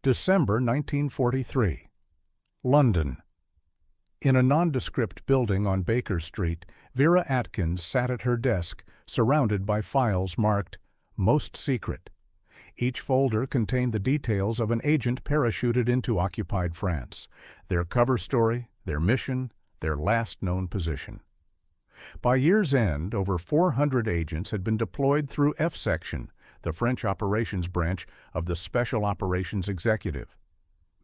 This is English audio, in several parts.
December 1943. London. In a nondescript building on Baker Street, Vera Atkins sat at her desk, surrounded by files marked "Most Secret." Each folder contained the details of an agent parachuted into occupied France, their cover story, their mission, their last known position. By year's end, over 400 agents had been deployed through F Section, the French operations branch of the Special Operations Executive.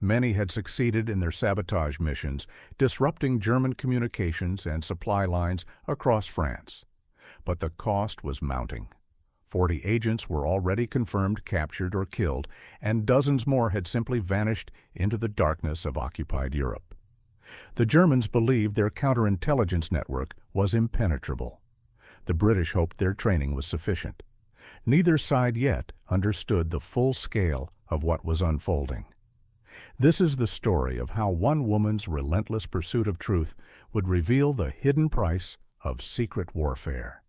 Many had succeeded in their sabotage missions, disrupting German communications and supply lines across France. But the cost was mounting. 40 agents were already confirmed captured or killed, and dozens more had simply vanished into the darkness of occupied Europe. The Germans believed their counterintelligence network was impenetrable. The British hoped their training was sufficient. Neither side yet understood the full scale of what was unfolding. This is the story of how one woman's relentless pursuit of truth would reveal the hidden price of secret warfare.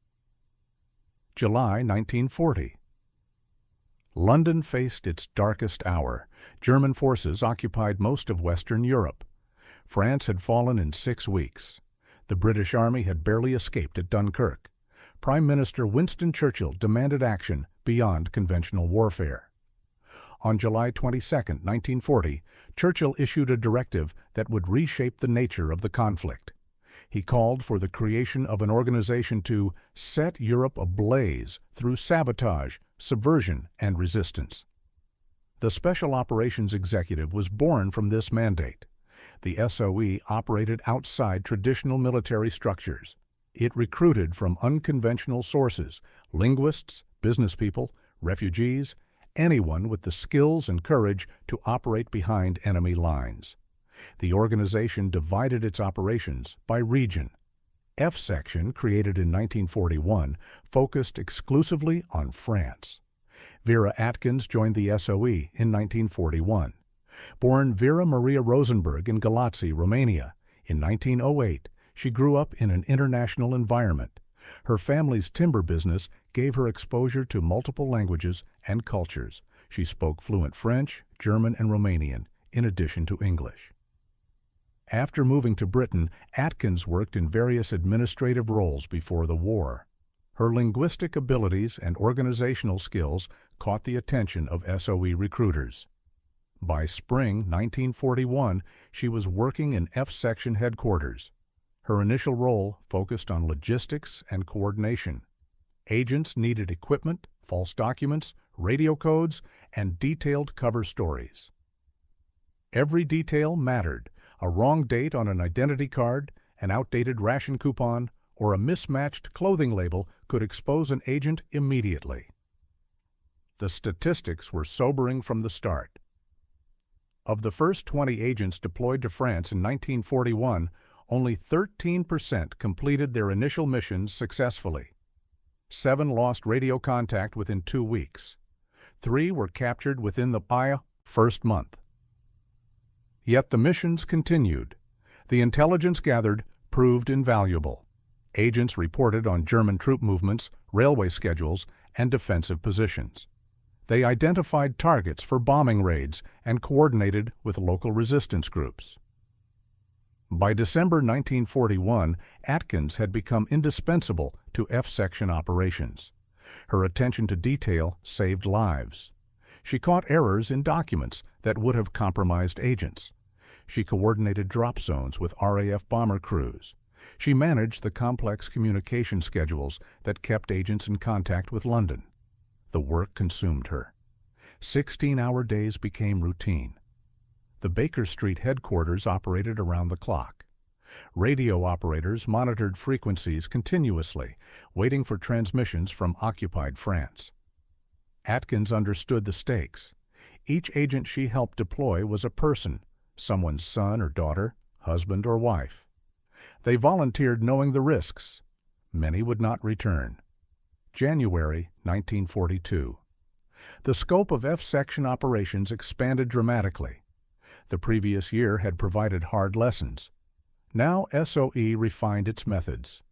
July 1940. London faced its darkest hour. German forces occupied most of Western Europe. France had fallen in 6 weeks. The British Army had barely escaped at Dunkirk. Prime Minister Winston Churchill demanded action beyond conventional warfare. On July 22, 1940, Churchill issued a directive that would reshape the nature of the conflict. He called for the creation of an organization to set Europe ablaze through sabotage, subversion, and resistance. The Special Operations Executive was born from this mandate. The SOE operated outside traditional military structures. It recruited from unconventional sources: linguists, business people, refugees, anyone with the skills and courage to operate behind enemy lines. The organization divided its operations by region. F Section, created in 1941, focused exclusively on France. Vera Atkins joined the SOE in 1941. Born Vera Maria Rosenberg in Galați, Romania, in 1908, she grew up in an international environment. Her family's timber business gave her exposure to multiple languages and cultures. She spoke fluent French, German, and Romanian, in addition to English. After moving to Britain, Atkins worked in various administrative roles before the war. Her linguistic abilities and organizational skills caught the attention of SOE recruiters. By spring 1941, she was working in F Section headquarters. Her initial role focused on logistics and coordination. Agents needed equipment, false documents, radio codes, and detailed cover stories. Every detail mattered. A wrong date on an identity card, an outdated ration coupon, or a mismatched clothing label could expose an agent immediately. The statistics were sobering from the start. Of the first 20 agents deployed to France in 1941, only 13% completed their initial missions successfully. 7 lost radio contact within 2 weeks. 3 were captured within the first month. Yet the missions continued. The intelligence gathered proved invaluable. Agents reported on German troop movements, railway schedules, and defensive positions. They identified targets for bombing raids and coordinated with local resistance groups. By December 1941, Atkins had become indispensable to F Section operations. Her attention to detail saved lives. She caught errors in documents that would have compromised agents. She coordinated drop zones with RAF bomber crews. She managed the complex communication schedules that kept agents in contact with London. The work consumed her. 16-hour days became routine. The Baker Street headquarters operated around the clock. Radio operators monitored frequencies continuously, waiting for transmissions from occupied France. Atkins understood the stakes. Each agent she helped deploy was a person, someone's son or daughter, husband or wife. They volunteered knowing the risks. Many would not return. January 1942. The scope of F Section operations expanded dramatically. The previous year had provided hard lessons. Now SOE refined its methods.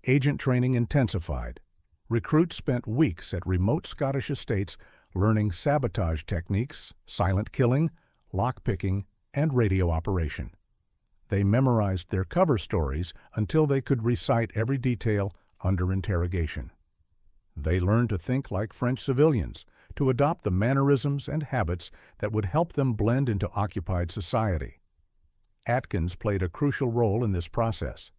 Agent training intensified. Recruits spent weeks at remote Scottish estates learning sabotage techniques, silent killing, lockpicking, and radio operation. They memorized their cover stories until they could recite every detail under interrogation. They learned to think like French civilians, to adopt the mannerisms and habits that would help them blend into occupied society. Atkins played a crucial role in this process.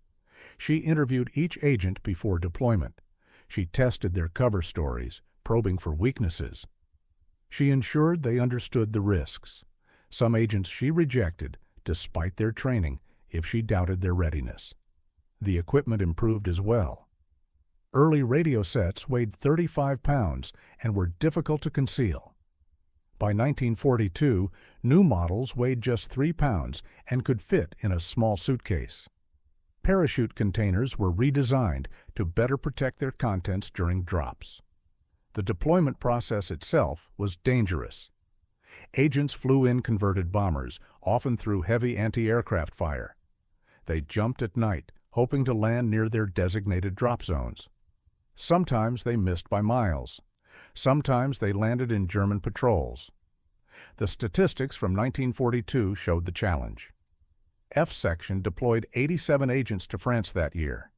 She interviewed each agent before deployment. She tested their cover stories, probing for weaknesses. She ensured they understood the risks. Some agents she rejected, despite their training, if she doubted their readiness. The equipment improved as well. Early radio sets weighed 35 pounds and were difficult to conceal. By 1942, new models weighed just 3 pounds and could fit in a small suitcase. Parachute containers were redesigned to better protect their contents during drops. The deployment process itself was dangerous. Agents flew in converted bombers, often through heavy anti-aircraft fire. They jumped at night, hoping to land near their designated drop zones. Sometimes they missed by miles. Sometimes they landed in German patrols. The statistics from 1942 showed the challenge. F Section deployed 87 agents to France that year.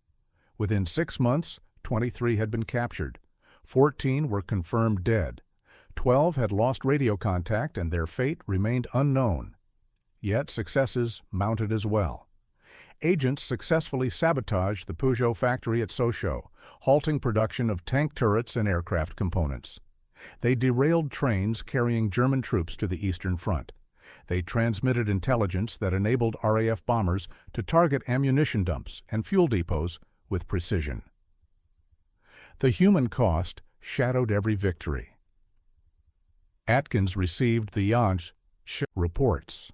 Within 6 months, 23 had been captured. 14 were confirmed dead. 12 had lost radio contact and their fate remained unknown. Yet successes mounted as well. Agents successfully sabotaged the Peugeot factory at Sochaux, halting production of tank turrets and aircraft components. They derailed trains carrying German troops to the Eastern Front. They transmitted intelligence that enabled RAF bombers to target ammunition dumps and fuel depots with precision. The human cost shadowed every victory. Atkins received the Yanch reports.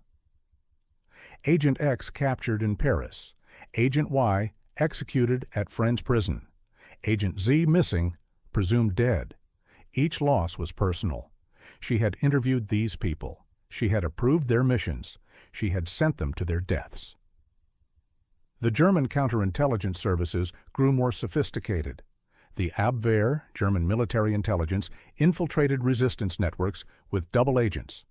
Agent X captured in Paris. Agent Y executed at Friends Prison. Agent Z missing, presumed dead. Each loss was personal. She had interviewed these people. She had approved their missions. She had sent them to their deaths. The German counterintelligence services grew more sophisticated. The Abwehr, German military intelligence, infiltrated resistance networks with double agents.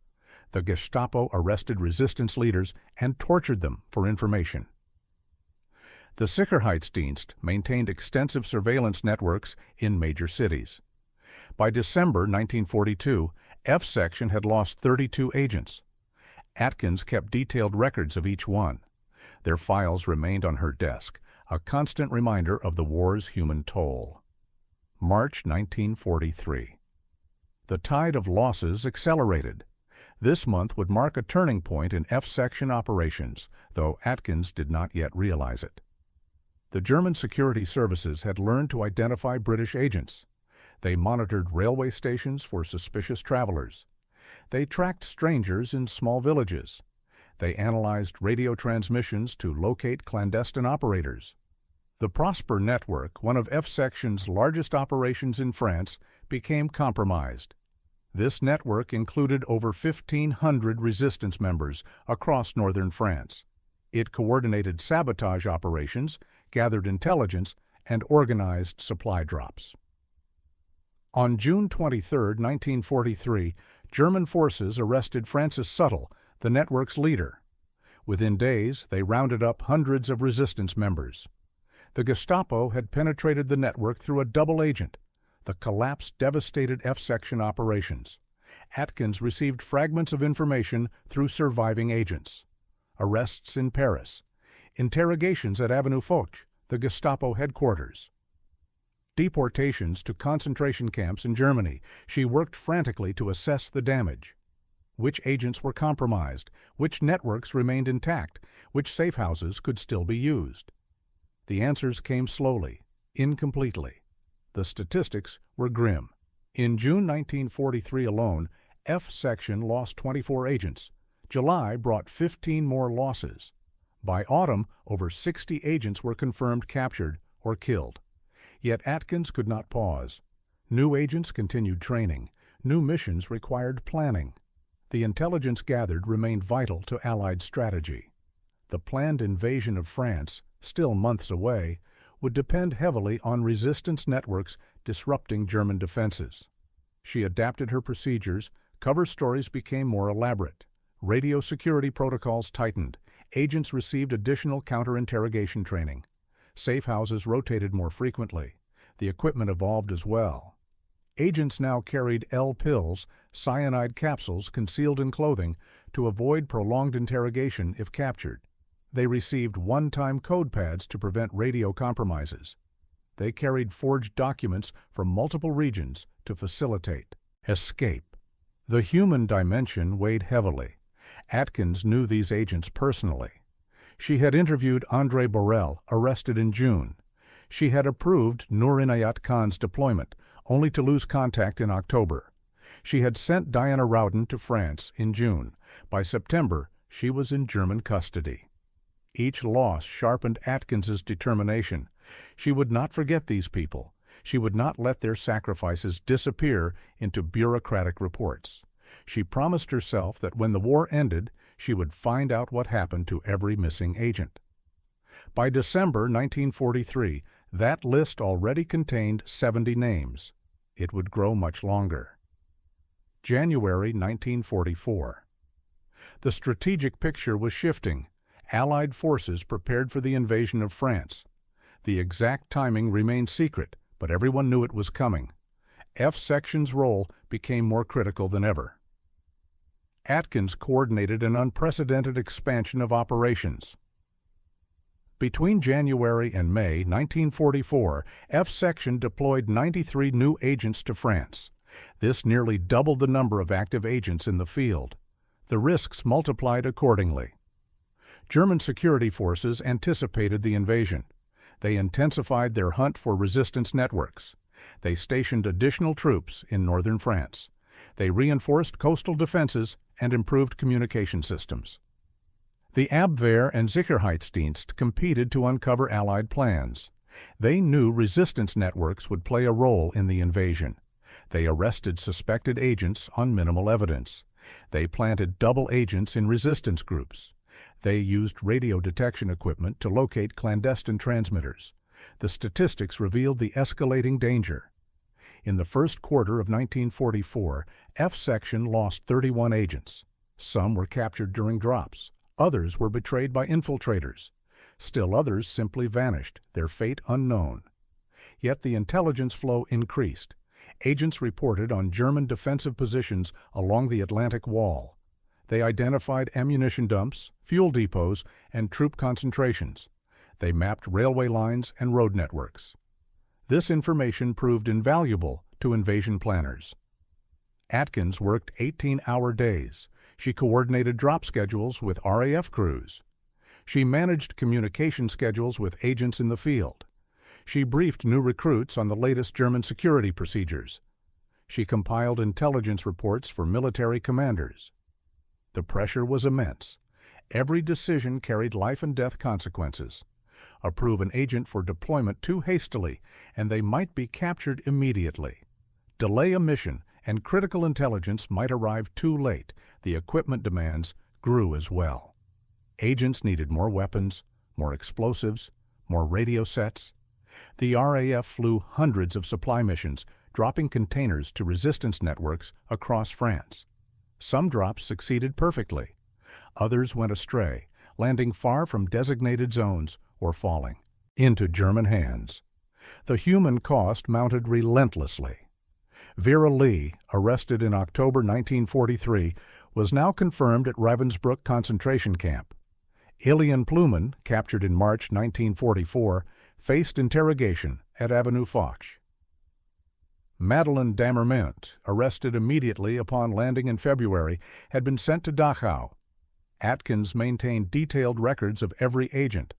The Gestapo arrested resistance leaders and tortured them for information. The Sicherheitsdienst maintained extensive surveillance networks in major cities. By December 1942, F Section had lost 32 agents. Atkins kept detailed records of each one. Their files remained on her desk, a constant reminder of the war's human toll. March 1943. The tide of losses accelerated. This month would mark a turning point in F Section operations, though Atkins did not yet realize it. The German security services had learned to identify British agents. They monitored railway stations for suspicious travelers. They tracked strangers in small villages. They analyzed radio transmissions to locate clandestine operators. The Prosper network, one of F Section's largest operations in France, became compromised. This network included over 1,500 resistance members across northern France. It coordinated sabotage operations, gathered intelligence, and organized supply drops. On June 23, 1943, German forces arrested Francis Suttle, the network's leader. Within days, they rounded up hundreds of resistance members. The Gestapo had penetrated the network through a double agent. The collapse devastated F Section operations. Atkins received fragments of information through surviving agents. Arrests in Paris. Interrogations at Avenue Foch, the Gestapo headquarters. Deportations to concentration camps in Germany. She worked frantically to assess the damage. Which agents were compromised? Which networks remained intact? Which safe houses could still be used? The answers came slowly, incompletely. The statistics were grim. In June 1943 alone, F Section lost 24 agents. July brought 15 more losses. By autumn, over 60 agents were confirmed captured or killed. Yet Atkins could not pause. New agents continued training. New missions required planning. The intelligence gathered remained vital to Allied strategy. The planned invasion of France, still months away, would depend heavily on resistance networks disrupting German defenses. She adapted her procedures, cover stories became more elaborate. Radio security protocols tightened. Agents received additional counter-interrogation training. Safe houses rotated more frequently. The equipment evolved as well. Agents now carried L-pills, cyanide capsules concealed in clothing, to avoid prolonged interrogation if captured. They received one-time code pads to prevent radio compromises. They carried forged documents from multiple regions to facilitate escape. The human dimension weighed heavily. Atkins knew these agents personally. She had interviewed Andre Borel, arrested in June. She had approved Nur Inayat Khan's deployment, only to lose contact in October. She had sent Diana Rowden to France in June. By September, she was in German custody. Each loss sharpened Atkins's determination. She would not forget these people. She would not let their sacrifices disappear into bureaucratic reports. She promised herself that when the war ended, she would find out what happened to every missing agent. By December 1943, that list already contained 70 names. It would grow much longer. January 1944. The strategic picture was shifting. Allied forces prepared for the invasion of France. The exact timing remained secret, but everyone knew it was coming. F Section's role became more critical than ever. Atkins coordinated an unprecedented expansion of operations. Between January and May 1944, F Section deployed 93 new agents to France. This nearly doubled the number of active agents in the field. The risks multiplied accordingly. German security forces anticipated the invasion. They intensified their hunt for resistance networks. They stationed additional troops in northern France. They reinforced coastal defenses and improved communication systems. The Abwehr and Sicherheitsdienst competed to uncover Allied plans. They knew resistance networks would play a role in the invasion. They arrested suspected agents on minimal evidence. They planted double agents in resistance groups. They used radio detection equipment to locate clandestine transmitters. The statistics revealed the escalating danger. In the first quarter of 1944, F Section lost 31 agents. Some were captured during drops. Others were betrayed by infiltrators. Still others simply vanished, their fate unknown. Yet the intelligence flow increased. Agents reported on German defensive positions along the Atlantic Wall. They identified ammunition dumps, fuel depots, and troop concentrations. They mapped railway lines and road networks. This information proved invaluable to invasion planners. Atkins worked 18-hour days. She coordinated drop schedules with RAF crews. She managed communication schedules with agents in the field. She briefed new recruits on the latest German security procedures. She compiled intelligence reports for military commanders. The pressure was immense. Every decision carried life and death consequences. Approve an agent for deployment too hastily, and they might be captured immediately. Delay a mission, and critical intelligence might arrive too late. The equipment demands grew as well. Agents needed more weapons, more explosives, more radio sets. The RAF flew hundreds of supply missions, dropping containers to resistance networks across France. Some drops succeeded perfectly. Others went astray, landing far from designated zones or falling into German hands. The human cost mounted relentlessly. Vera Lee, arrested in October 1943, was now confirmed at Ravensbrück concentration camp. Ilian Pluman, captured in March 1944, faced interrogation at Avenue Foch. Madeleine Damerment, arrested immediately upon landing in February, had been sent to Dachau. Atkins maintained detailed records of every agent.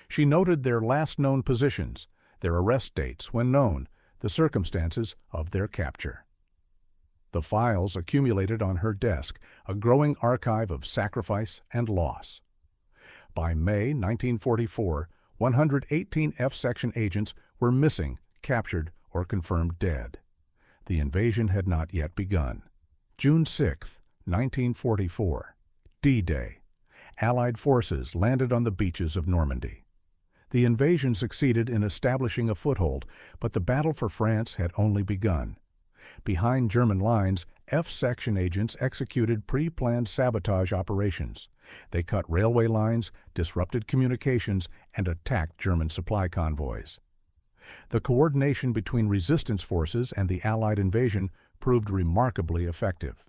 She noted their last known positions, their arrest dates when known, the circumstances of their capture. The files accumulated on her desk, a growing archive of sacrifice and loss. By May 1944, 118 F Section agents were missing, captured, or confirmed dead. The invasion had not yet begun. June 6, 1944. D-Day. Allied forces landed on the beaches of Normandy. The invasion succeeded in establishing a foothold, but the battle for France had only begun. Behind German lines, F-section agents executed pre-planned sabotage operations. They cut railway lines, disrupted communications, and attacked German supply convoys. The coordination between resistance forces and the Allied invasion proved remarkably effective.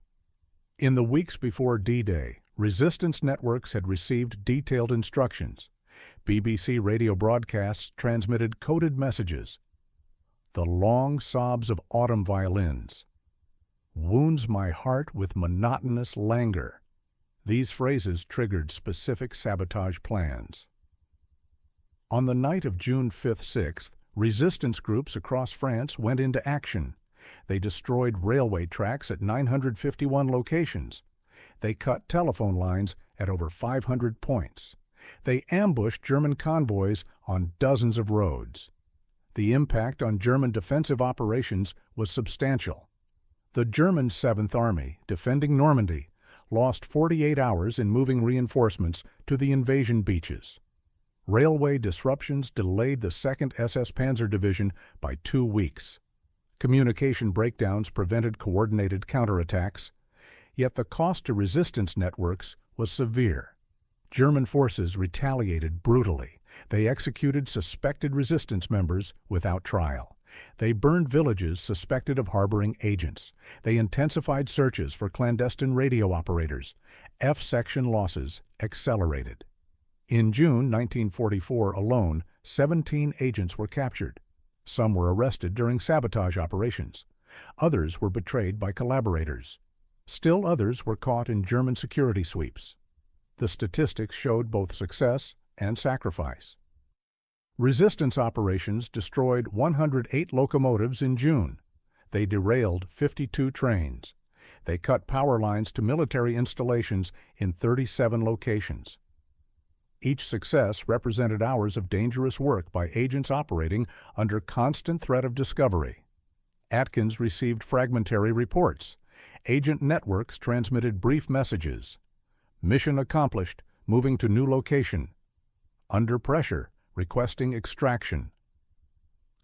In the weeks before D-Day, resistance networks had received detailed instructions. BBC radio broadcasts transmitted coded messages. The long sobs of autumn violins wounds my heart with monotonous languor. These phrases triggered specific sabotage plans. On the night of June 5-6th, resistance groups across France went into action. They destroyed railway tracks at 951 locations. They cut telephone lines at over 500 points. They ambushed German convoys on dozens of roads. The impact on German defensive operations was substantial. The German 7th Army, defending Normandy, lost 48 hours in moving reinforcements to the invasion beaches. Railway disruptions delayed the 2nd SS Panzer Division by 2 weeks. Communication breakdowns prevented coordinated counterattacks, yet the cost to resistance networks was severe. German forces retaliated brutally. They executed suspected resistance members without trial. They burned villages suspected of harboring agents. They intensified searches for clandestine radio operators. F-section losses accelerated. In June 1944 alone, 17 agents were captured. Some were arrested during sabotage operations. Others were betrayed by collaborators. Still others were caught in German security sweeps. The statistics showed both success and sacrifice. Resistance operations destroyed 108 locomotives in June. They derailed 52 trains. They cut power lines to military installations in 37 locations. Each success represented hours of dangerous work by agents operating under constant threat of discovery. Atkins received fragmentary reports. Agent networks transmitted brief messages. Mission accomplished, moving to new location. Under pressure, requesting extraction.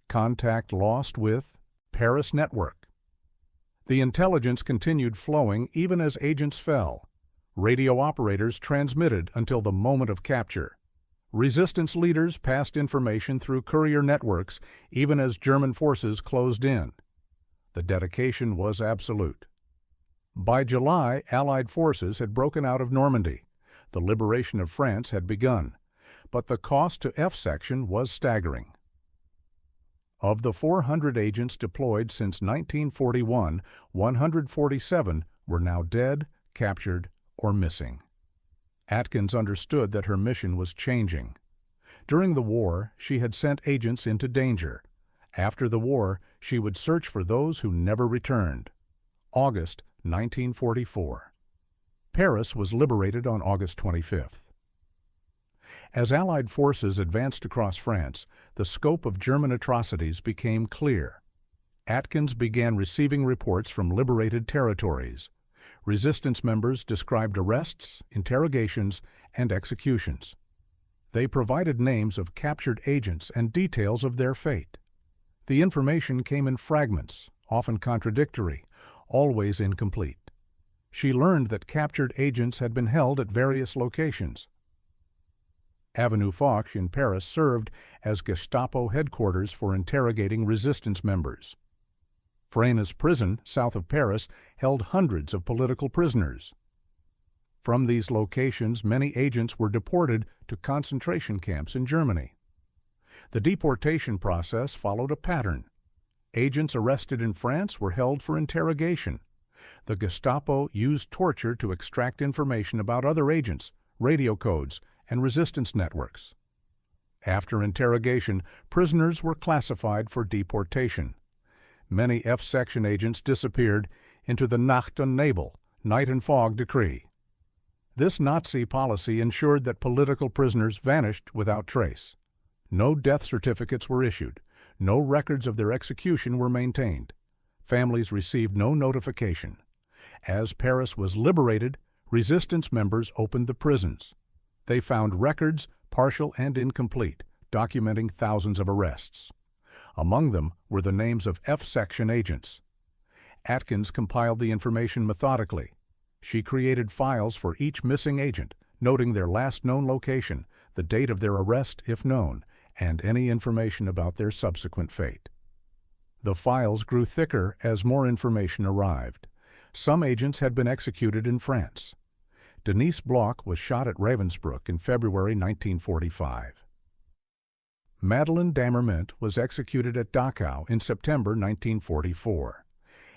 Contact lost with Paris network. The intelligence continued flowing even as agents fell. Radio operators transmitted until the moment of capture. Resistance leaders passed information through courier networks even as German forces closed in. The dedication was absolute. By July, Allied forces had broken out of Normandy. The liberation of France had begun, but the cost to F-section was staggering. Of the 400 agents deployed since 1941, 147 were now dead, captured, or missing. Atkins understood that her mission was changing. During the war, she had sent agents into danger. After the war, she would search for those who never returned. August 1944. Paris was liberated on August 25th. As Allied forces advanced across France, the scope of German atrocities became clear. Atkins began receiving reports from liberated territories. Resistance members described arrests, interrogations, and executions. They provided names of captured agents and details of their fate. The information came in fragments, often contradictory, always incomplete. She learned that captured agents had been held at various locations. Avenue Foch in Paris served as Gestapo headquarters for interrogating resistance members. Fresnes prison, south of Paris, held hundreds of political prisoners. From these locations, many agents were deported to concentration camps in Germany. The deportation process followed a pattern. Agents arrested in France were held for interrogation. The Gestapo used torture to extract information about other agents, radio codes, and resistance networks. After interrogation, prisoners were classified for deportation. Many F-section agents disappeared into the Nacht und Nebel, night and fog decree. This Nazi policy ensured that political prisoners vanished without trace. No death certificates were issued. No records of their execution were maintained. Families received no notification. As Paris was liberated, resistance members opened the prisons. They found records, partial and incomplete, documenting thousands of arrests. Among them were the names of F-section agents. Atkins compiled the information methodically. She created files for each missing agent, noting their last known location, the date of their arrest if known, and any information about their subsequent fate. The files grew thicker as more information arrived. Some agents had been executed in France. Denise Bloch was shot at Ravensbrück in February 1945. Madeleine Damerment was executed at Dachau in September 1944.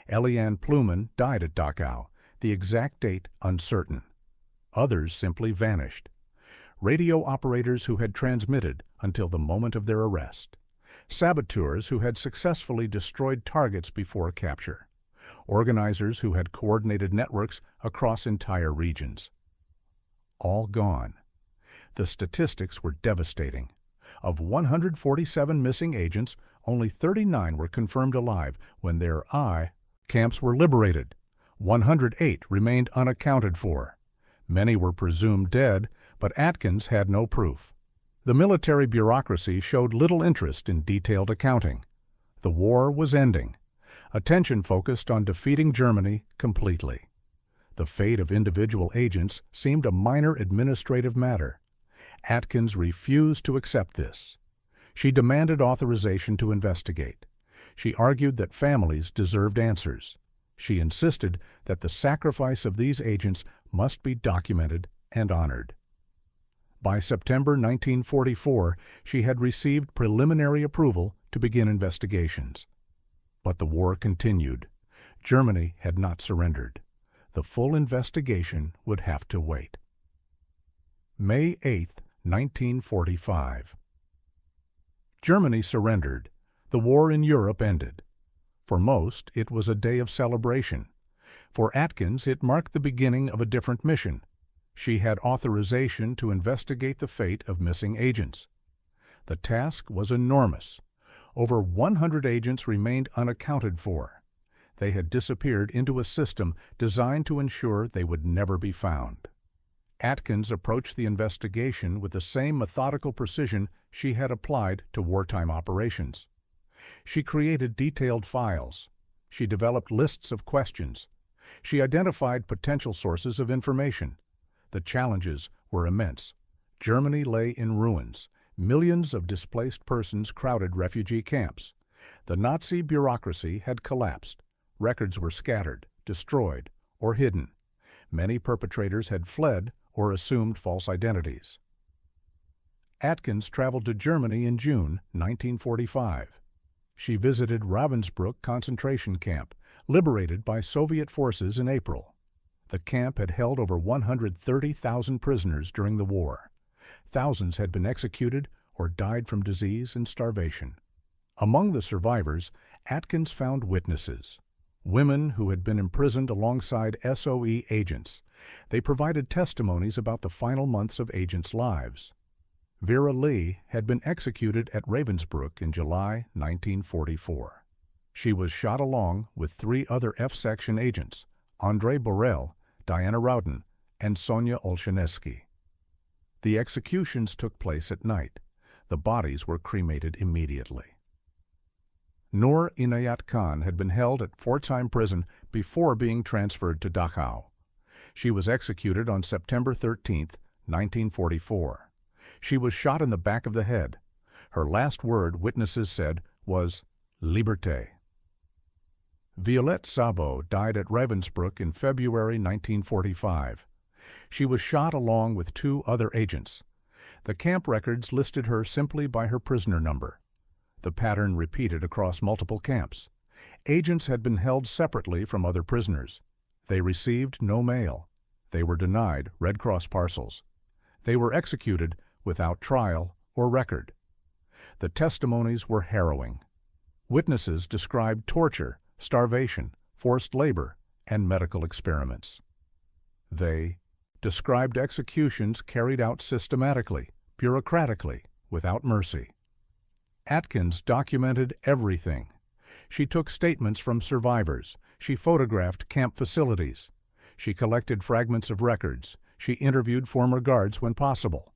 Eliane Pluman died at Dachau, the exact date uncertain. Others simply vanished. Radio operators who had transmitted until the moment of their arrest. Saboteurs who had successfully destroyed targets before capture. Organizers who had coordinated networks across entire regions. All gone. The statistics were devastating. Of 147 missing agents, only 39 were confirmed alive when their camps were liberated. 108 remained unaccounted for. Many were presumed dead, but Atkins had no proof. The military bureaucracy showed little interest in detailed accounting. The war was ending. Attention focused on defeating Germany completely. The fate of individual agents seemed a minor administrative matter. Atkins refused to accept this. She demanded authorization to investigate. She argued that families deserved answers. She insisted that the sacrifice of these agents must be documented and honored. By September 1944, she had received preliminary approval to begin investigations. But the war continued. Germany had not surrendered. The full investigation would have to wait. May 8, 1945. Germany surrendered. The war in Europe ended. For most, it was a day of celebration. For Atkins, it marked the beginning of a different mission. She had authorization to investigate the fate of missing agents. The task was enormous. Over 100 agents remained unaccounted for. They had disappeared into a system designed to ensure they would never be found. Atkins approached the investigation with the same methodical precision she had applied to wartime operations. She created detailed files. She developed lists of questions. She identified potential sources of information. The challenges were immense. Germany lay in ruins. Millions of displaced persons crowded refugee camps. The Nazi bureaucracy had collapsed. Records were scattered, destroyed, or hidden. Many perpetrators had fled or assumed false identities. Atkins traveled to Germany in June 1945. She visited Ravensbrück concentration camp, liberated by Soviet forces in April. The camp had held over 130,000 prisoners during the war. Thousands had been executed or died from disease and starvation. Among the survivors, Atkins found witnesses. Women who had been imprisoned alongside SOE agents. They provided testimonies about the final months of agents' lives. Vera Lee had been executed at Ravensbrück in July 1944. She was shot along with 3 other F-Section agents, André Borel, Diana Rowden, and Sonia Olshanesky. The executions took place at night. The bodies were cremated immediately. Noor Inayat Khan had been held at Pforzheim prison before being transferred to Dachau. She was executed on September 13, 1944. She was shot in the back of the head. Her last word, witnesses said, was "Liberté." Violette Sabo died at Ravensbrück in February 1945. She was shot along with 2 other agents. The camp records listed her simply by her prisoner number. The pattern repeated across multiple camps. Agents had been held separately from other prisoners. They received no mail. They were denied Red Cross parcels. They were executed without trial or record. The testimonies were harrowing. Witnesses described torture, starvation, forced labor, and medical experiments. They described executions carried out systematically, bureaucratically, without mercy. Atkins documented everything. She took statements from survivors. She photographed camp facilities. She collected fragments of records. She interviewed former guards when possible.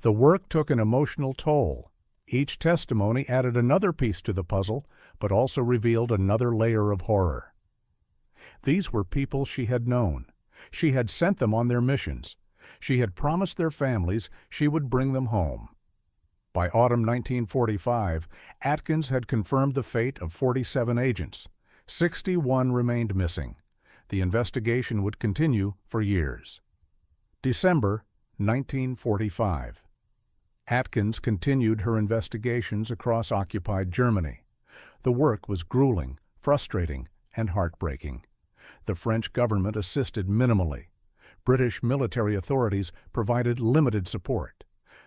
The work took an emotional toll. Each testimony added another piece to the puzzle, but also revealed another layer of horror. These were people she had known. She had sent them on their missions. She had promised their families she would bring them home. By autumn 1945, Atkins had confirmed the fate of 47 agents. 61 remained missing. The investigation would continue for years. December 1945. Atkins continued her investigations across occupied Germany. The work was grueling, frustrating, and heartbreaking. The French government assisted minimally. British military authorities provided limited support.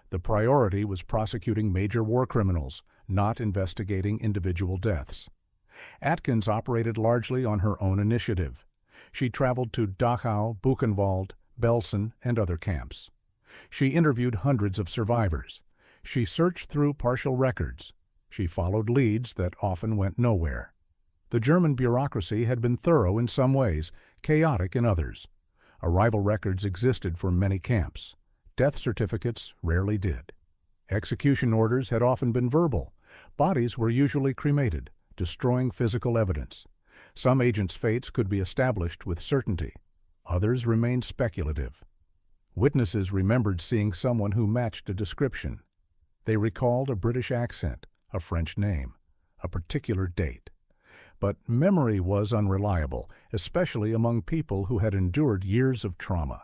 The priority was prosecuting major war criminals, not investigating individual deaths. Atkins operated largely on her own initiative. She traveled to Dachau, Buchenwald, Belsen, and other camps. She interviewed hundreds of survivors. She searched through partial records. She followed leads that often went nowhere. The German bureaucracy had been thorough in some ways, chaotic in others. Arrival records existed for many camps. Death certificates rarely did. Execution orders had often been verbal. Bodies were usually cremated, destroying physical evidence. Some agents' fates could be established with certainty. Others remained speculative. Witnesses remembered seeing someone who matched a description. They recalled a British accent, a French name, a particular date. But memory was unreliable, especially among people who had endured years of trauma.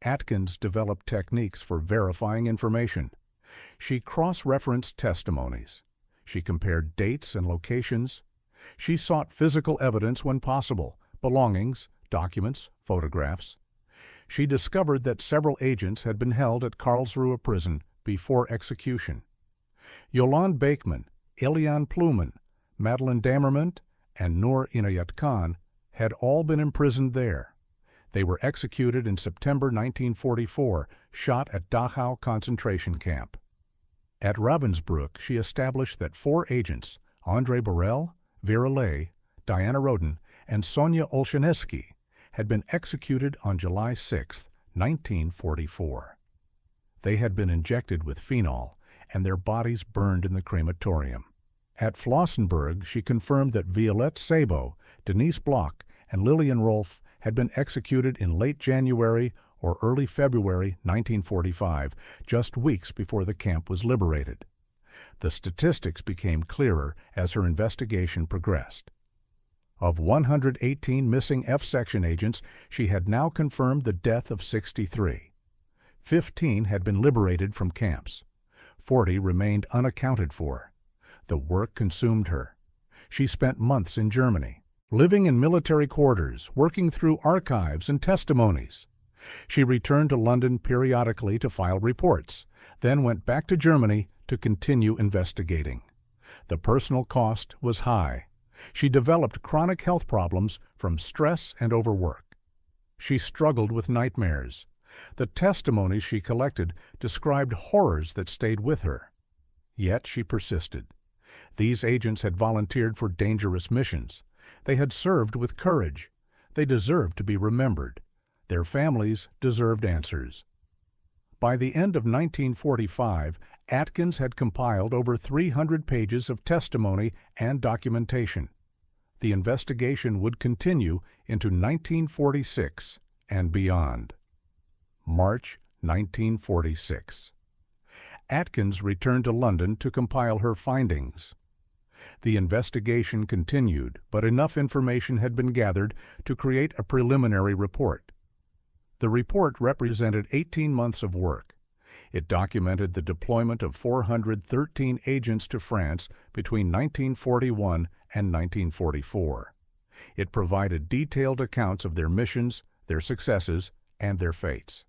Atkins developed techniques for verifying information. She cross-referenced testimonies. She compared dates and locations. She sought physical evidence when possible, belongings, documents, photographs. She discovered that several agents had been held at Karlsruhe prison before execution. Yolande Beekman, Eliane Pluman, Madeleine Damerment, and Noor Inayat Khan had all been imprisoned there. They were executed in September 1944, shot at Dachau concentration camp. At Ravensbrück, she established that 4 agents, André Borel, Vera Ley, Diana Roden, and Sonia Olshanesky, had been executed on July 6, 1944. They had been injected with phenol, and their bodies burned in the crematorium. At Flossenburg, she confirmed that Violette Sabo, Denise Bloch, and Lillian Rolfe had been executed in late January or early February 1945, just weeks before the camp was liberated. The statistics became clearer as her investigation progressed. Of 118 missing F-section agents, she had now confirmed the death of 63. 15 had been liberated from camps. 40 remained unaccounted for. The work consumed her. She spent months in Germany, living in military quarters, working through archives and testimonies. She returned to London periodically to file reports, then went back to Germany to continue investigating. The personal cost was high. She developed chronic health problems from stress and overwork. She struggled with nightmares. The testimonies she collected described horrors that stayed with her. Yet she persisted. These agents had volunteered for dangerous missions. They had served with courage. They deserved to be remembered. Their families deserved answers. By the end of 1945, Atkins had compiled over 300 pages of testimony and documentation. The investigation would continue into 1946 and beyond. March 1946. Atkins returned to London to compile her findings. The investigation continued, but enough information had been gathered to create a preliminary report. The report represented 18 months of work. It documented the deployment of 413 agents to France between 1941 and 1944. It provided detailed accounts of their missions, their successes, and their fates.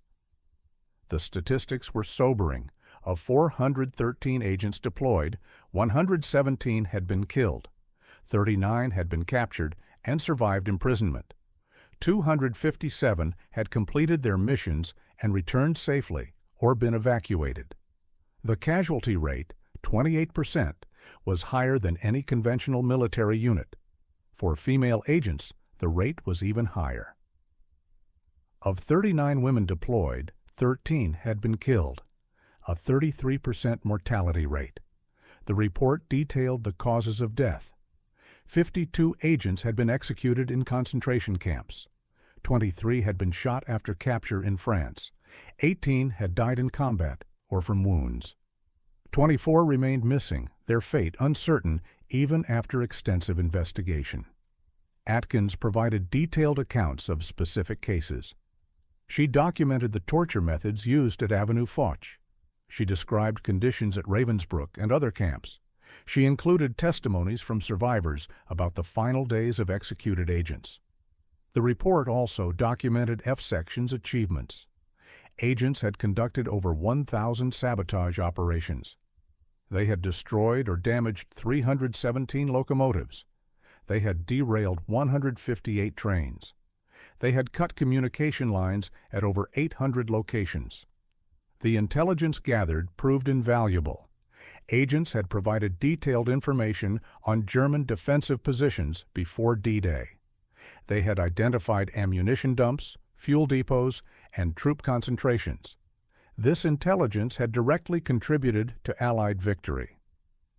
The statistics were sobering. Of 413 agents deployed, 117 had been killed. 39 had been captured and survived imprisonment. 257 had completed their missions and returned safely or been evacuated. The casualty rate, 28%, was higher than any conventional military unit. For female agents, the rate was even higher. Of 39 women deployed, 13 had been killed, a 33% mortality rate. The report detailed the causes of death. 52 agents had been executed in concentration camps. 23 had been shot after capture in France. 18 had died in combat or from wounds. 24 remained missing, their fate uncertain even after extensive investigation. Atkins provided detailed accounts of specific cases. She documented the torture methods used at Avenue Foch. She described conditions at Ravensbrück and other camps. She included testimonies from survivors about the final days of executed agents. The report also documented F Section's achievements. Agents had conducted over 1,000 sabotage operations. They had destroyed or damaged 317 locomotives. They had derailed 158 trains. They had cut communication lines at over 800 locations. The intelligence gathered proved invaluable. Agents had provided detailed information on German defensive positions before D-Day. They had identified ammunition dumps, fuel depots, and troop concentrations. This intelligence had directly contributed to Allied victory.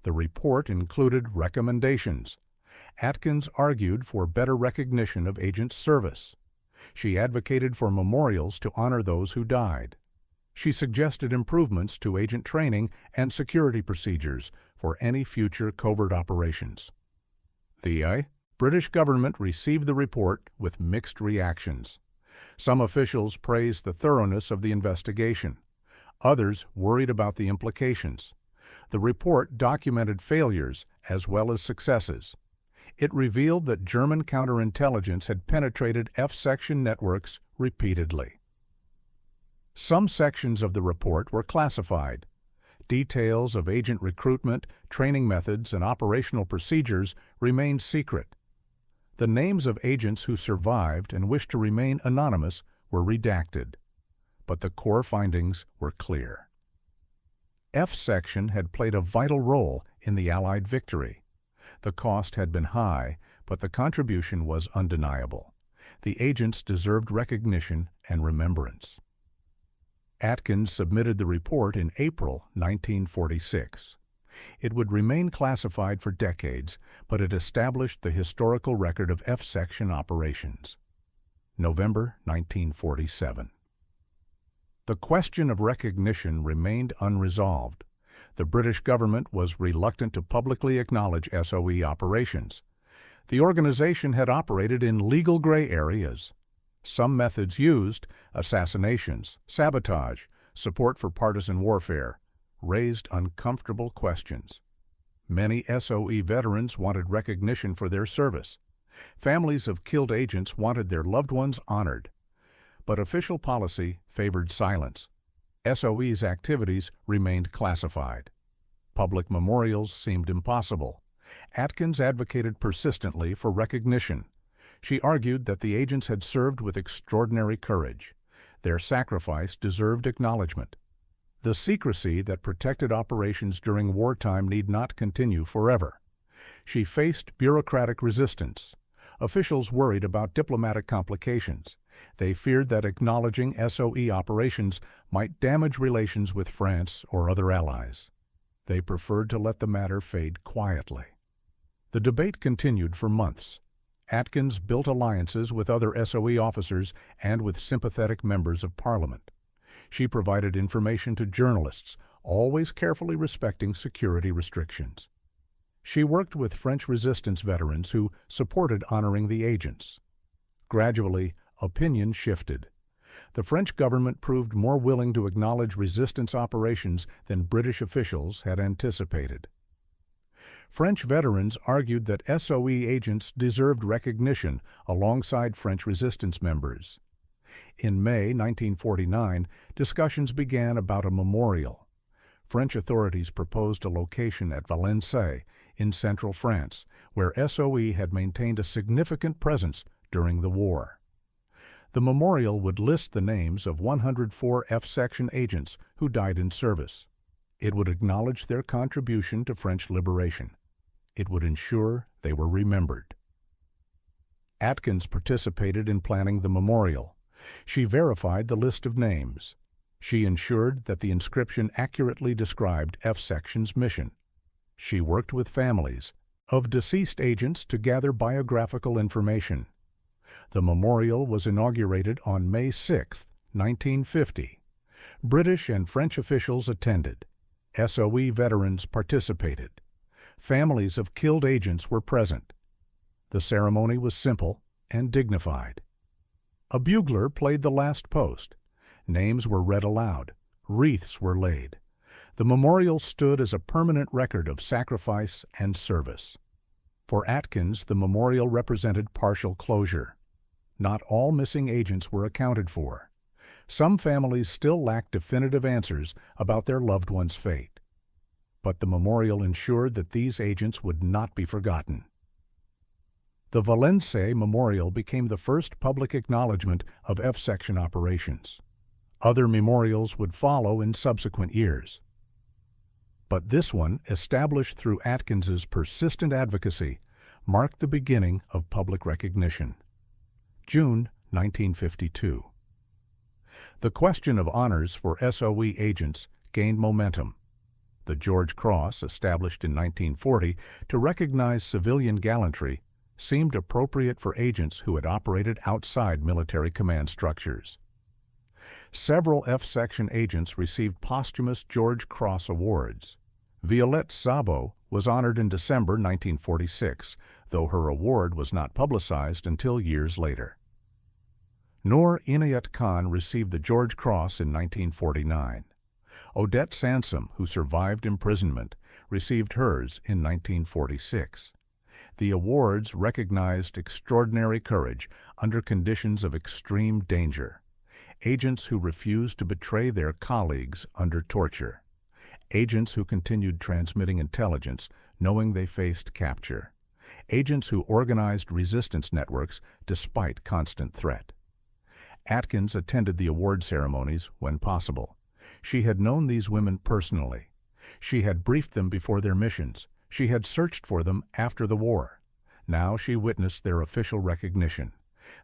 The report included recommendations. Atkins argued for better recognition of agents' service. She advocated for memorials to honor those who died. She suggested improvements to agent training and security procedures for any future covert operations. The British government received the report with mixed reactions. Some officials praised the thoroughness of the investigation. Others worried about the implications. The report documented failures as well as successes. It revealed that German counterintelligence had penetrated F Section networks repeatedly. Some sections of the report were classified. Details of agent recruitment, training methods, and operational procedures remained secret. The names of agents who survived and wished to remain anonymous were redacted, but the core findings were clear. F Section had played a vital role in the Allied victory. The cost had been high, but the contribution was undeniable. The agents deserved recognition and remembrance. Atkins submitted the report in April 1946. It would remain classified for decades, but it established the historical record of F Section operations. November 1947. The question of recognition remained unresolved. The British government was reluctant to publicly acknowledge SOE operations. The organization had operated in legal gray areas. Some methods used, assassinations, sabotage, support for partisan warfare, raised uncomfortable questions. Many SOE veterans wanted recognition for their service. Families of killed agents wanted their loved ones honored. But official policy favored silence. SOE's activities remained classified. Public memorials seemed impossible. Atkins advocated persistently for recognition. She argued that the agents had served with extraordinary courage. Their sacrifice deserved acknowledgement. The secrecy that protected operations during wartime need not continue forever. She faced bureaucratic resistance. Officials worried about diplomatic complications. They feared that acknowledging SOE operations might damage relations with France or other allies. They preferred to let the matter fade quietly. The debate continued for months. Atkins built alliances with other SOE officers and with sympathetic members of Parliament. She provided information to journalists, always carefully respecting security restrictions. She worked with French resistance veterans who supported honoring the agents. Gradually, opinion shifted. The French government proved more willing to acknowledge resistance operations than British officials had anticipated. French veterans argued that SOE agents deserved recognition alongside French resistance members. In May 1949, discussions began about a memorial. French authorities proposed a location at Valençay in central France, where SOE had maintained a significant presence during the war. The memorial would list the names of 104 F Section agents who died in service. It would acknowledge their contribution to French liberation. It would ensure they were remembered. Atkins participated in planning the memorial. She verified the list of names. She ensured that the inscription accurately described F Section's mission. She worked with families, of deceased agents to gather biographical information. The memorial was inaugurated on May 6, 1950. British and French officials attended. SOE veterans participated. Families of killed agents were present. The ceremony was simple and dignified. A bugler played the last post. Names were read aloud. Wreaths were laid. The memorial stood as a permanent record of sacrifice and service. For Atkins, the memorial represented partial closure. Not all missing agents were accounted for. Some families still lacked definitive answers about their loved one's fate. But the memorial ensured that these agents would not be forgotten. The Valencia Memorial became the first public acknowledgement of F-Section operations. Other memorials would follow in subsequent years. But this one, established through Atkins's persistent advocacy, marked the beginning of public recognition. June 1952. The question of honors for SOE agents gained momentum. The George Cross, established in 1940 to recognize civilian gallantry, seemed appropriate for agents who had operated outside military command structures. Several F-Section agents received posthumous George Cross awards. Violette Szabo was honored in December 1946, though her award was not publicized until years later. Noor Inayat Khan received the George Cross in 1949. Odette Sansom, who survived imprisonment, received hers in 1946. The awards recognized extraordinary courage under conditions of extreme danger. Agents who refused to betray their colleagues under torture. Agents who continued transmitting intelligence, knowing they faced capture. Agents who organized resistance networks despite constant threat. Atkins attended the award ceremonies when possible. She had known these women personally. She had briefed them before their missions. She had searched for them after the war. Now she witnessed their official recognition.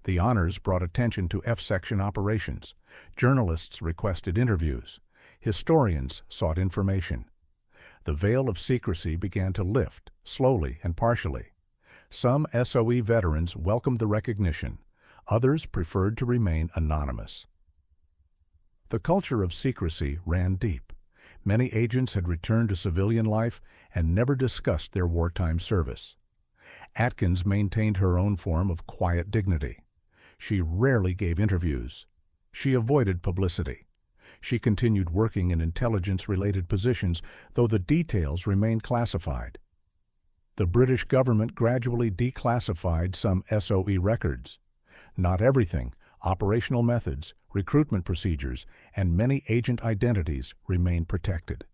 The honors brought attention to F-Section operations. Journalists requested interviews. Historians sought information. The veil of secrecy began to lift, slowly and partially. Some SOE veterans welcomed the recognition. Others preferred to remain anonymous. The culture of secrecy ran deep. Many agents had returned to civilian life and never discussed their wartime service. Atkins maintained her own form of quiet dignity. She rarely gave interviews. She avoided publicity. She continued working in intelligence-related positions, though the details remained classified. The British government gradually declassified some SOE records. Not everything, operational methods, recruitment procedures, and many agent identities remained protected.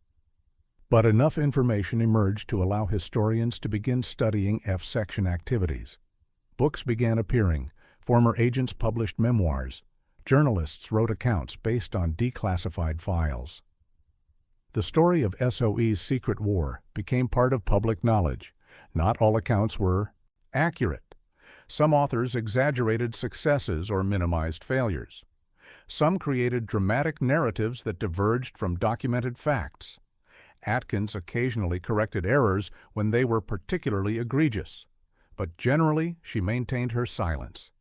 But enough information emerged to allow historians to begin studying F-Section activities. Books began appearing. Former agents published memoirs. Journalists wrote accounts based on declassified files. The story of SOE's secret war became part of public knowledge. Not all accounts were accurate. Some authors exaggerated successes or minimized failures. Some created dramatic narratives that diverged from documented facts. Atkins occasionally corrected errors when they were particularly egregious, but generally she maintained her silence.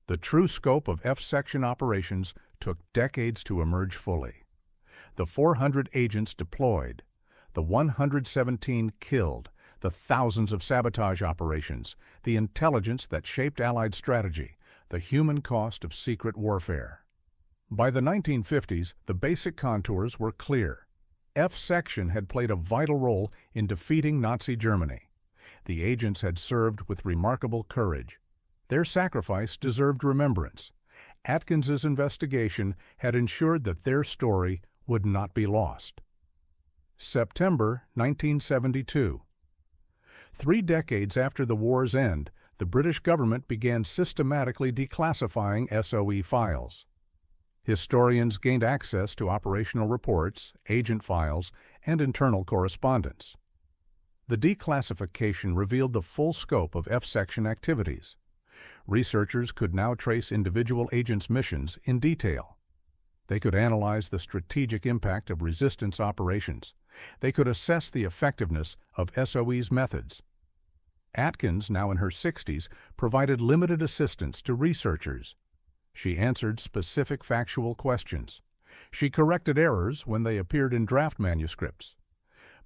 The true scope of F-Section operations took decades to emerge fully. The 400 agents deployed, the 117 killed, the thousands of sabotage operations, the intelligence that shaped Allied strategy, the human cost of secret warfare. By the 1950s, the basic contours were clear. F-Section had played a vital role in defeating Nazi Germany. The agents had served with remarkable courage. Their sacrifice deserved remembrance. Atkins's investigation had ensured that their story would not be lost. September 1972. 3 decades after the war's end, the British government began systematically declassifying SOE files. Historians gained access to operational reports, agent files, and internal correspondence. The declassification revealed the full scope of F-Section activities. Researchers could now trace individual agents' missions in detail. They could analyze the strategic impact of resistance operations. They could assess the effectiveness of SOE's methods. Atkins, now in her 60s, provided limited assistance to researchers. She answered specific factual questions. She corrected errors when they appeared in draft manuscripts.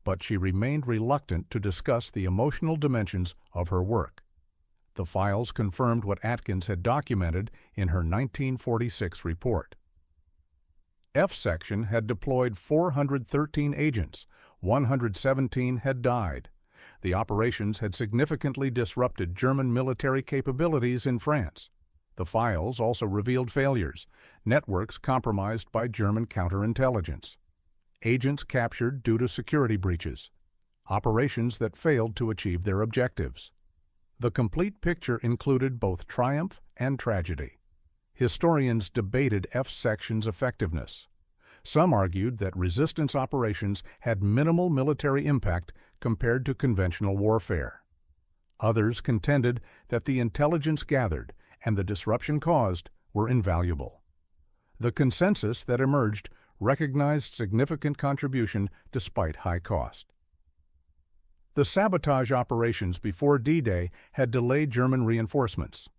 But she remained reluctant to discuss the emotional dimensions of her work. The files confirmed what Atkins had documented in her 1946 report. F Section had deployed 413 agents. 117 had died. The operations had significantly disrupted German military capabilities in France. The files also revealed failures, networks compromised by German counterintelligence, agents captured due to security breaches, operations that failed to achieve their objectives. The complete picture included both triumph and tragedy. Historians debated F Section's effectiveness. Some argued that resistance operations had minimal military impact compared to conventional warfare. Others contended that the intelligence gathered and the disruption caused were invaluable. The consensus that emerged recognized significant contribution despite high cost. The sabotage operations before D-Day had delayed German reinforcements.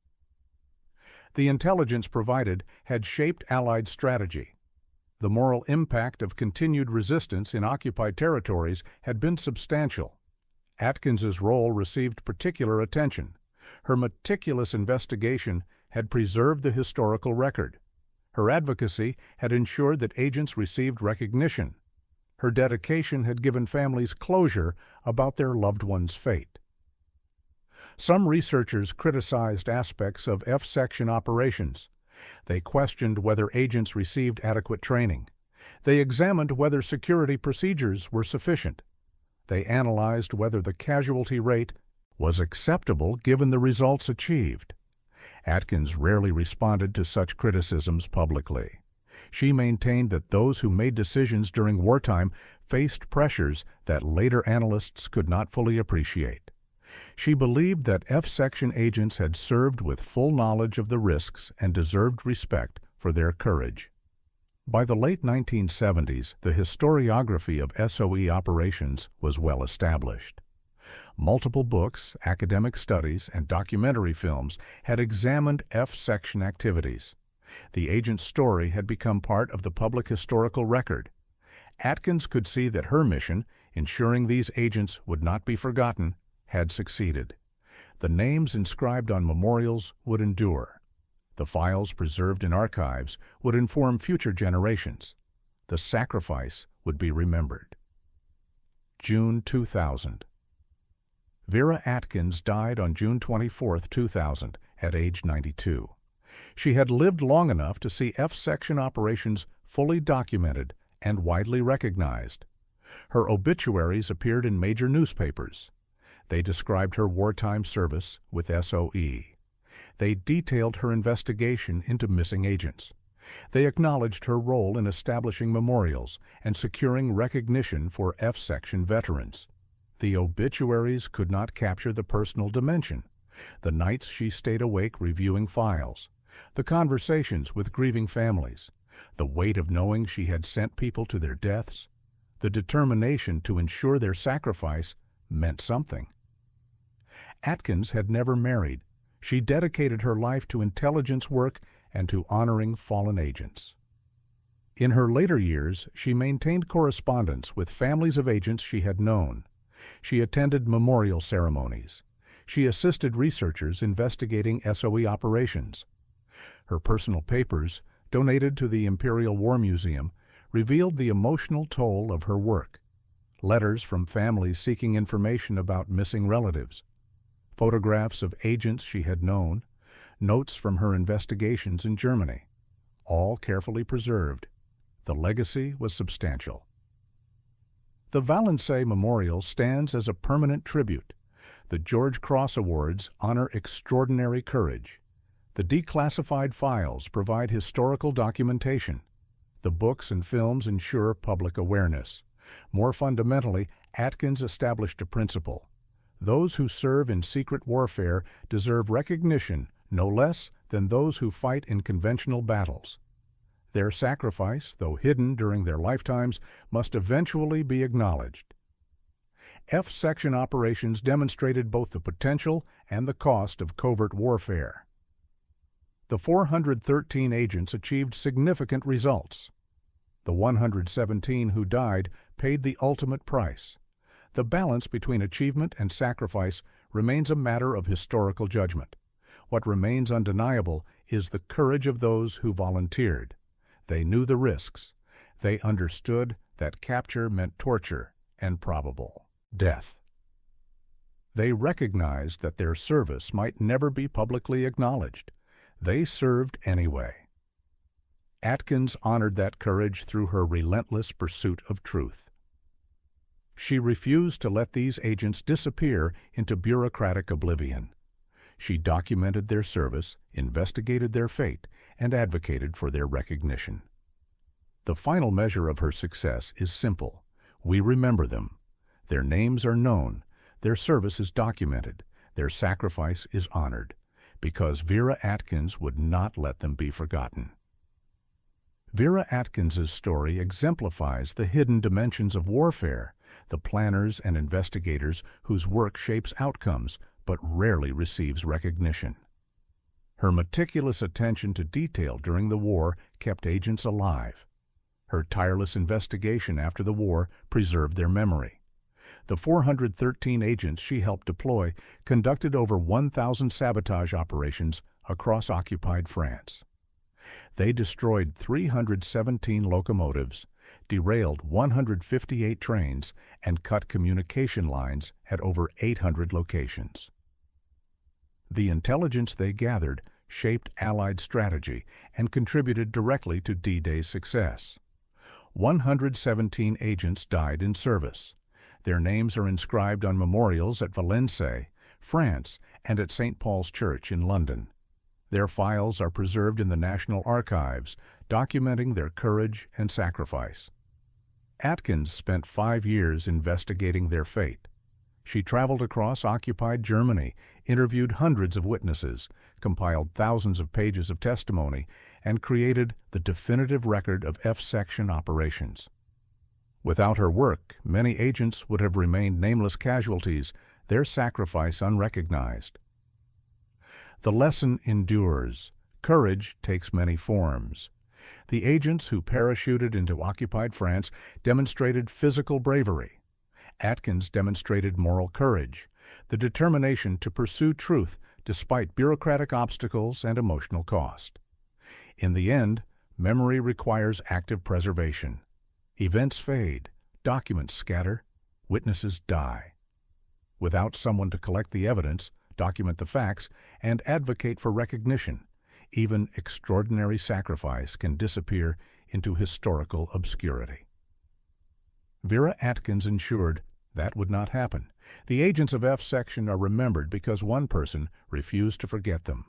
The intelligence provided had shaped Allied strategy. The moral impact of continued resistance in occupied territories had been substantial. Atkins's role received particular attention. Her meticulous investigation had preserved the historical record. Her advocacy had ensured that agents received recognition. Her dedication had given families closure about their loved one's fate. Some researchers criticized aspects of F Section operations. They questioned whether agents received adequate training. They examined whether security procedures were sufficient. They analyzed whether the casualty rate was acceptable given the results achieved. Atkins rarely responded to such criticisms publicly. She maintained that those who made decisions during wartime faced pressures that later analysts could not fully appreciate. She believed that F Section agents had served with full knowledge of the risks and deserved respect for their courage. By the late 1970s, the historiography of SOE operations was well established. Multiple books, academic studies, and documentary films had examined F Section activities. The agent's story had become part of the public historical record. Atkins could see that her mission, ensuring these agents would not be forgotten, had succeeded. The names inscribed on memorials would endure. The files preserved in archives would inform future generations. The sacrifice would be remembered. June 2000. Vera Atkins died on June 24, 2000, at age 92. She had lived long enough to see F Section operations fully documented and widely recognized. Her obituaries appeared in major newspapers. They described her wartime service with SOE. They detailed her investigation into missing agents. They acknowledged her role in establishing memorials and securing recognition for F Section veterans. The obituaries could not capture the personal dimension, the nights she stayed awake reviewing files, the conversations with grieving families, the weight of knowing she had sent people to their deaths. The determination to ensure their sacrifice meant something. Atkins had never married. She dedicated her life to intelligence work and to honoring fallen agents. In her later years, she maintained correspondence with families of agents she had known. She attended memorial ceremonies. She assisted researchers investigating SOE operations. Her personal papers, donated to the Imperial War Museum, revealed the emotional toll of her work. Letters from families seeking information about missing relatives, photographs of agents she had known, notes from her investigations in Germany, all carefully preserved. The legacy was substantial. The Valençay Memorial stands as a permanent tribute. The George Cross Awards honor extraordinary courage. The declassified files provide historical documentation. The books and films ensure public awareness. More fundamentally, Atkins established a principle. Those who serve in secret warfare deserve recognition no less than those who fight in conventional battles. Their sacrifice, though hidden during their lifetimes, must eventually be acknowledged. F-section operations demonstrated both the potential and the cost of covert warfare. The 413 agents achieved significant results. The 117 who died paid the ultimate price. The balance between achievement and sacrifice remains a matter of historical judgment. What remains undeniable is the courage of those who volunteered. They knew the risks. They understood that capture meant torture and probable death. They recognized that their service might never be publicly acknowledged. They served anyway. Atkins honored that courage through her relentless pursuit of truth. She refused to let these agents disappear into bureaucratic oblivion. She documented their service, investigated their fate, and advocated for their recognition. The final measure of her success is simple. We remember them. Their names are known, their service is documented, their sacrifice is honored, because Vera Atkins would not let them be forgotten. Vera Atkins's story exemplifies the hidden dimensions of warfare, the planners and investigators whose work shapes outcomes but rarely receives recognition. Her meticulous attention to detail during the war kept agents alive. Her tireless investigation after the war preserved their memory. The 413 agents she helped deploy conducted over 1,000 sabotage operations across occupied France. They destroyed 317 locomotives, derailed 158 trains, and cut communication lines at over 800 locations. The intelligence they gathered shaped Allied strategy and contributed directly to D-Day's success. 117 agents died in service. Their names are inscribed on memorials at Valenciennes, France, and at St. Paul's Church in London. Their files are preserved in the National Archives, documenting their courage and sacrifice. Atkins spent 5 years investigating their fate. She traveled across occupied Germany, interviewed hundreds of witnesses, compiled thousands of pages of testimony, and created the definitive record of F-section operations. Without her work, many agents would have remained nameless casualties, their sacrifice unrecognized. The lesson endures. Courage takes many forms. The agents who parachuted into occupied France demonstrated physical bravery. Atkins demonstrated moral courage, the determination to pursue truth despite bureaucratic obstacles and emotional cost. In the end, memory requires active preservation. Events fade, documents scatter, witnesses die. Without someone to collect the evidence, document the facts, and advocate for recognition, even extraordinary sacrifice can disappear into historical obscurity. Vera Atkins ensured that would not happen. The agents of F-section are remembered because one person refused to forget them.